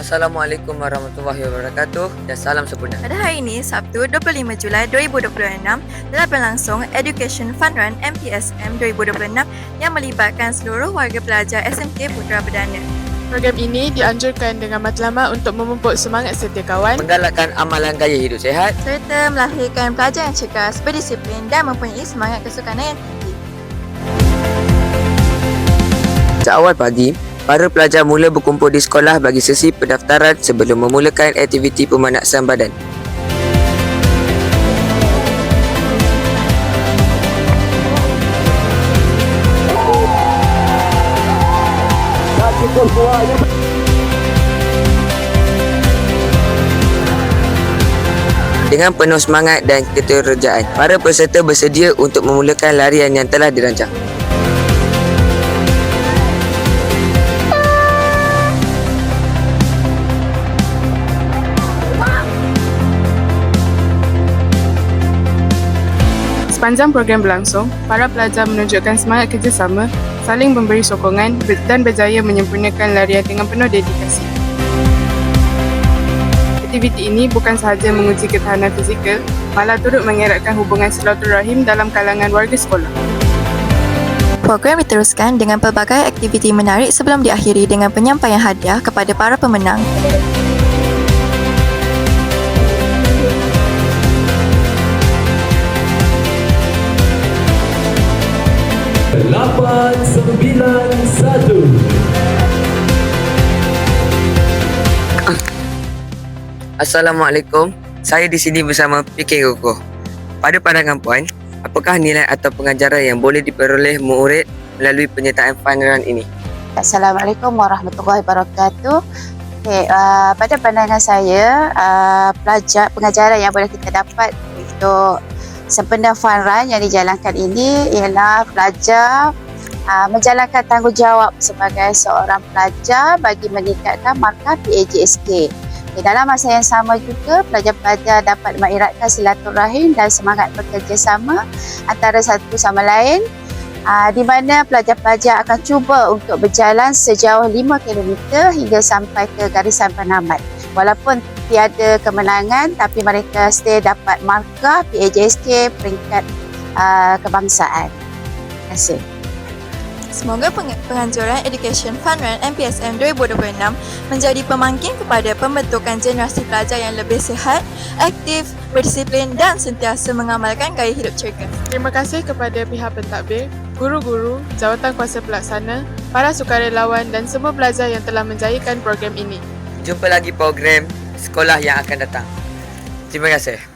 Assalamualaikum warahmatullahi wabarakatuh dan salam sempurna. Pada hari ini, Sabtu 25 Julai 2026, telah berlangsung Education Fun Run MPSM 2026 yang melibatkan seluruh warga pelajar SMK Putra Perdana. Program ini dianjurkan dengan matlamat untuk memupuk semangat setiakawan, Menggalakkan amalan gaya hidup sihat. Serta melahirkan pelajar yang cergas, berdisiplin dan mempunyai semangat kesukanan yang tinggi. Seawal pagi, para pelajar mula berkumpul di sekolah bagi sesi pendaftaran sebelum memulakan aktiviti pemanasan badan. Dengan penuh semangat dan keterjaan, para peserta bersedia untuk memulakan larian yang telah dirancang. Sepanjang program berlangsung, para pelajar menunjukkan semangat kerjasama, saling memberi sokongan dan berjaya menyempurnakan larian dengan penuh dedikasi. Aktiviti ini bukan sahaja menguji ketahanan fizikal, malah turut mengeratkan hubungan silaturahim dalam kalangan warga sekolah. Program diteruskan dengan pelbagai aktiviti menarik sebelum diakhiri dengan penyampaian hadiah kepada para pemenang. Lapan sembilan satu. Assalamualaikum, saya di sini bersama PK Koko. Pada pandangan puan, apakah nilai atau pengajaran yang boleh diperoleh murid melalui penyertaan fun run ini? Assalamualaikum warahmatullahi wabarakatuh. Pada pandangan saya, pengajaran yang boleh kita dapat untuk sempena fun run yang dijalankan ini ialah pelajar menjalankan tanggungjawab sebagai seorang pelajar bagi meningkatkan markah PAJSK. Dalam masa yang sama juga, pelajar-pelajar dapat mengeratkan silaturahim dan semangat bekerjasama antara satu sama lain, di mana pelajar-pelajar akan cuba untuk berjalan sejauh 5 km hingga sampai ke garisan penamat. Walaupun tiada kemenangan, tapi mereka still dapat markah PAJSK peringkat kebangsaan. Terima kasih. Semoga penganjuran Education Fun Run MPSM 2026 menjadi pemangkin kepada pembentukan generasi pelajar yang lebih sihat, aktif, berdisiplin dan sentiasa mengamalkan gaya hidup cergas. Terima kasih kepada pihak pentadbir, guru-guru, jawatan kuasa pelaksana, para sukarelawan dan semua pelajar yang telah menjayakan program ini. Jumpa lagi program sekolah yang akan datang. Terima kasih.